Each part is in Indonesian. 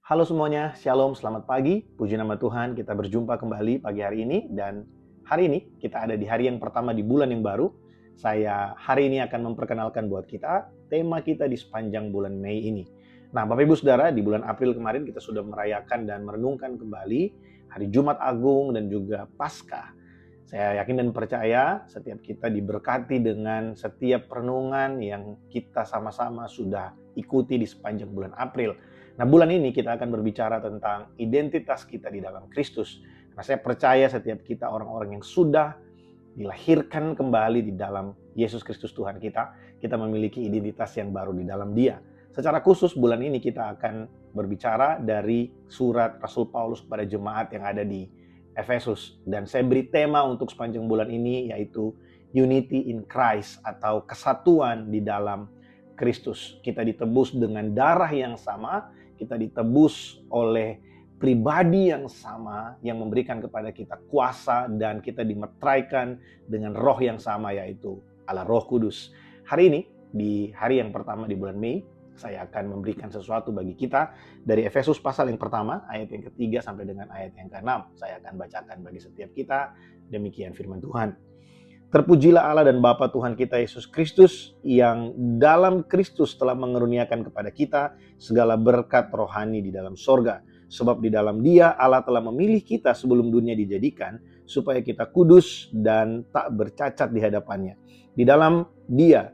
Halo semuanya, Shalom, selamat pagi. Puji nama Tuhan, kita berjumpa kembali pagi hari ini. Dan hari ini kita ada di hari yang pertama di bulan yang baru. Saya hari ini akan memperkenalkan buat kita tema kita di sepanjang bulan Mei ini. Nah, Bapak Ibu Saudara, di bulan April kemarin kita sudah merayakan dan merenungkan kembali hari Jumat Agung dan juga Paskah. Saya yakin dan percaya setiap kita diberkati dengan setiap perenungan yang kita sama-sama sudah ikuti di sepanjang bulan April. Nah, bulan ini kita akan berbicara tentang identitas kita di dalam Kristus. Karena saya percaya setiap kita orang-orang yang sudah dilahirkan kembali di dalam Yesus Kristus Tuhan kita memiliki identitas yang baru di dalam Dia. Secara khusus bulan ini kita akan berbicara dari surat Rasul Paulus kepada jemaat yang ada di Efesus. Dan saya beri tema untuk sepanjang bulan ini yaitu Unity in Christ atau kesatuan di dalam Kristus. Kita ditebus dengan darah yang sama, kita ditebus oleh pribadi yang sama yang memberikan kepada kita kuasa dan kita dimeteraikan dengan roh yang sama yaitu Allah Roh Kudus. Hari ini, di hari yang pertama di bulan Mei, saya akan memberikan sesuatu bagi kita dari Efesus pasal yang pertama, ayat yang ketiga sampai dengan ayat yang ke-6. Saya akan bacakan bagi setiap kita, demikian firman Tuhan. Terpujilah Allah dan Bapa Tuhan kita Yesus Kristus yang dalam Kristus telah mengeruniakan kepada kita segala berkat rohani di dalam sorga. Sebab di dalam Dia Allah telah memilih kita sebelum dunia dijadikan supaya kita kudus dan tak bercacat di hadapannya. Di dalam Dia,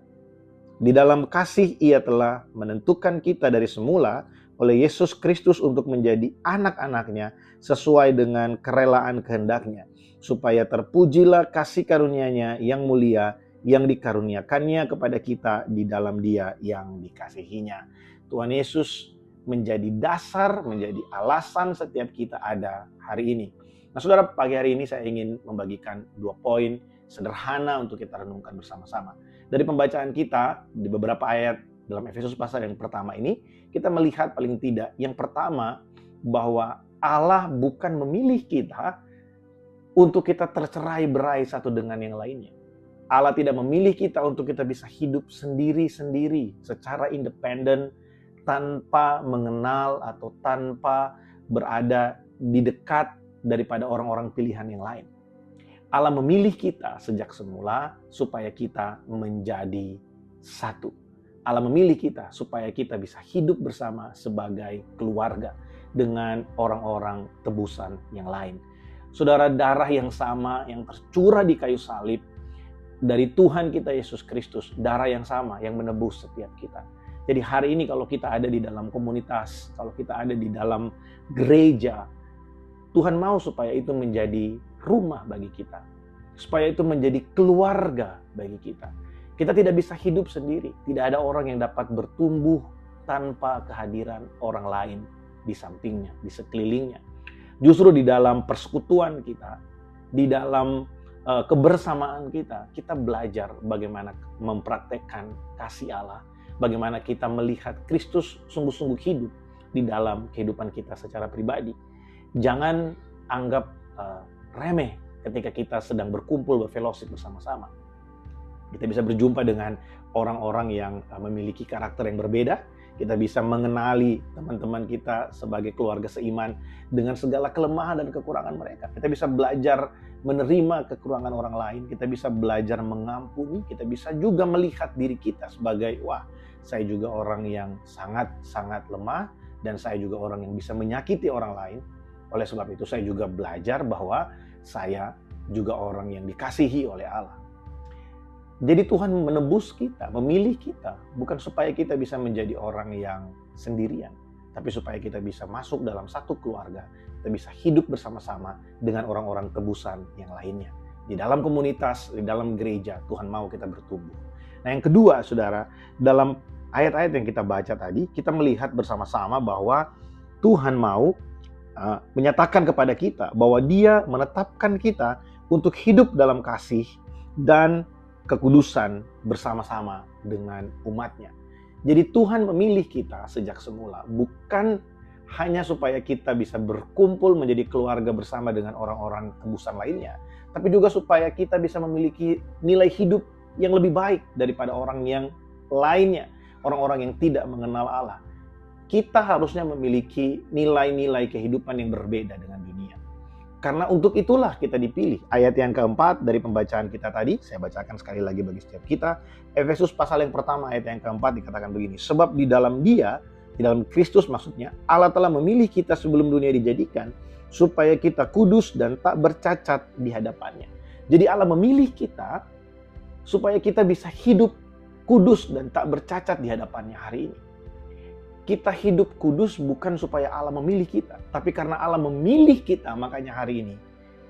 di dalam kasih Ia telah menentukan kita dari semula oleh Yesus Kristus untuk menjadi anak-anaknya sesuai dengan kerelaan kehendaknya. Supaya terpujilah kasih karunia-Nya yang mulia yang dikaruniakannya kepada kita di dalam Dia yang dikasihinya. Tuhan Yesus menjadi dasar, menjadi alasan setiap kita ada hari ini. Nah, saudara, pagi hari ini saya ingin membagikan 2 poin sederhana untuk kita renungkan bersama-sama. Dari pembacaan kita di beberapa ayat dalam Efesus pasal yang pertama ini, kita melihat paling tidak yang pertama bahwa Allah bukan memilih kita untuk kita tercerai-berai satu dengan yang lainnya. Allah tidak memilih kita untuk kita bisa hidup sendiri-sendiri secara independen tanpa mengenal atau tanpa berada di dekat daripada orang-orang pilihan yang lain. Allah memilih kita sejak semula supaya kita menjadi satu. Allah memilih kita supaya kita bisa hidup bersama sebagai keluarga dengan orang-orang tebusan yang lain. Saudara, darah yang sama yang tercurah di kayu salib dari Tuhan kita Yesus Kristus, darah yang sama yang menebus setiap kita. Jadi hari ini kalau kita ada di dalam komunitas, kalau kita ada di dalam gereja, Tuhan mau supaya itu menjadi rumah bagi kita. Supaya itu menjadi keluarga bagi kita. Kita tidak bisa hidup sendiri. Tidak ada orang yang dapat bertumbuh tanpa kehadiran orang lain di sampingnya, di sekelilingnya. Justru di dalam persekutuan kita, di dalam kebersamaan kita belajar bagaimana mempraktekkan kasih Allah, bagaimana kita melihat Kristus sungguh-sungguh hidup di dalam kehidupan kita secara pribadi. Jangan anggap remeh ketika kita sedang berkumpul berfellowship bersama-sama. Kita bisa berjumpa dengan orang-orang yang memiliki karakter yang berbeda. Kita bisa mengenali teman-teman kita sebagai keluarga seiman dengan segala kelemahan dan kekurangan mereka. Kita bisa belajar menerima kekurangan orang lain. Kita bisa belajar mengampuni. Kita bisa juga melihat diri kita sebagai, wah, saya juga orang yang sangat-sangat lemah. Dan saya juga orang yang bisa menyakiti orang lain. Oleh sebab itu saya juga belajar bahwa saya juga orang yang dikasihi oleh Allah. Jadi Tuhan menebus kita, memilih kita, bukan supaya kita bisa menjadi orang yang sendirian, tapi supaya kita bisa masuk dalam satu keluarga, kita bisa hidup bersama-sama dengan orang-orang tebusan yang lainnya. Di dalam komunitas, di dalam gereja, Tuhan mau kita bertumbuh. Nah, yang kedua, saudara, dalam ayat-ayat yang kita baca tadi, kita melihat bersama-sama bahwa Tuhan mau menyatakan kepada kita bahwa Dia menetapkan kita untuk hidup dalam kasih dan kekudusan bersama-sama dengan umatnya. Jadi Tuhan memilih kita sejak semula bukan hanya supaya kita bisa berkumpul menjadi keluarga bersama dengan orang-orang tebusan lainnya, tapi juga supaya kita bisa memiliki nilai hidup yang lebih baik daripada orang yang lainnya, orang-orang yang tidak mengenal Allah. kita harusnya memiliki nilai-nilai kehidupan yang berbeda dengan dunia. Karena untuk itulah kita dipilih. Ayat yang keempat dari pembacaan kita tadi, saya bacakan sekali lagi bagi setiap kita. Efesus pasal yang pertama ayat yang keempat dikatakan begini. Sebab di dalam Dia, di dalam Kristus maksudnya, Allah telah memilih kita sebelum dunia dijadikan, supaya kita kudus dan tak bercacat di hadapannya. Jadi Allah memilih kita supaya kita bisa hidup kudus dan tak bercacat di hadapannya hari ini. Kita hidup kudus bukan supaya Allah memilih kita, tapi karena Allah memilih kita, makanya hari ini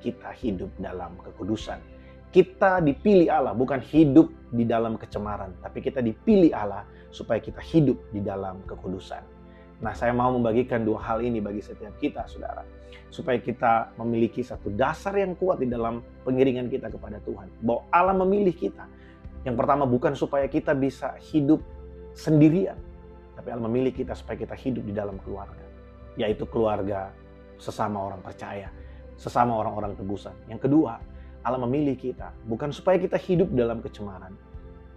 kita hidup dalam kekudusan. Kita dipilih Allah bukan hidup di dalam kecemaran, tapi kita dipilih Allah supaya kita hidup di dalam kekudusan. Nah, saya mau membagikan dua hal ini bagi setiap kita, saudara, supaya kita memiliki satu dasar yang kuat di dalam pengiringan kita kepada Tuhan, bahwa Allah memilih kita. Yang pertama, bukan supaya kita bisa hidup sendirian, tapi Allah memilih kita supaya kita hidup di dalam keluarga, yaitu keluarga sesama orang percaya, sesama orang-orang tebusan. Yang kedua, Allah memilih kita bukan supaya kita hidup dalam kecemaran,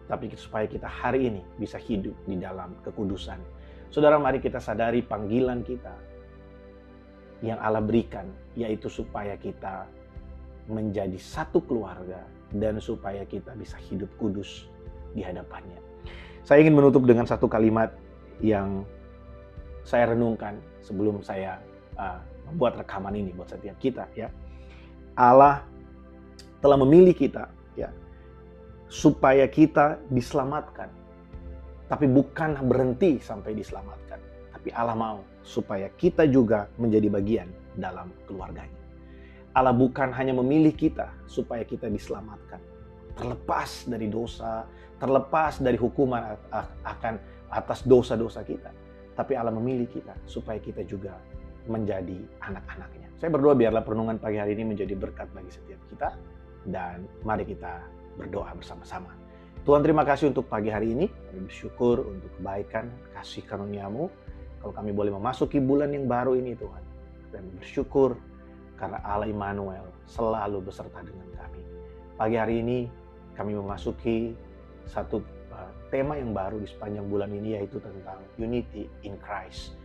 tapi supaya kita hari ini bisa hidup di dalam kekudusan. Saudara, mari kita sadari panggilan kita yang Allah berikan, yaitu supaya kita menjadi satu keluarga dan supaya kita bisa hidup kudus di hadapannya. Saya ingin menutup dengan satu kalimat yang saya renungkan sebelum saya membuat rekaman ini buat setiap kita, ya. Allah telah memilih kita, ya, supaya kita diselamatkan. Tapi bukan berhenti sampai diselamatkan, tapi Allah mau supaya kita juga menjadi bagian dalam keluarganya. Allah bukan hanya memilih kita supaya kita diselamatkan, terlepas dari dosa, terlepas dari hukuman akan atas dosa-dosa kita. Tapi Allah memilih kita supaya kita juga menjadi anak-anaknya. Saya berdoa biarlah perenungan pagi hari ini menjadi berkat bagi setiap kita. Dan mari kita berdoa bersama-sama. Tuhan, terima kasih untuk pagi hari ini. Kami bersyukur untuk kebaikan, kasih karunia-Mu. Kalau kami boleh memasuki bulan yang baru ini, Tuhan. Kami bersyukur karena Allah Immanuel selalu beserta dengan kami. Pagi hari ini kami memasuki satu tema yang baru di sepanjang bulan ini, yaitu tentang unity in Christ.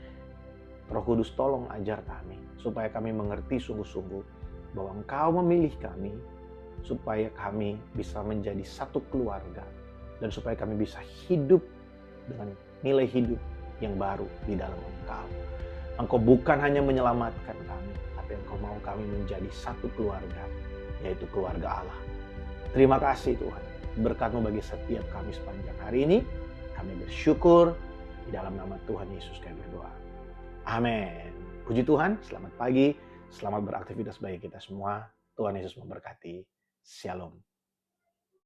Roh Kudus, tolong ajar kami supaya kami mengerti sungguh-sungguh bahwa Engkau memilih kami supaya kami bisa menjadi satu keluarga dan supaya kami bisa hidup dengan nilai hidup yang baru di dalam Engkau. Engkau bukan hanya menyelamatkan kami, tapi Engkau mau kami menjadi satu keluarga, yaitu keluarga Allah. Terima kasih Tuhan, berkat-Mu bagi setiap kami sepanjang hari ini. Kami bersyukur di dalam nama Tuhan Yesus kami berdoa. Amin. Puji Tuhan, selamat pagi, selamat beraktivitas bagi kita semua. Tuhan Yesus memberkati. Shalom.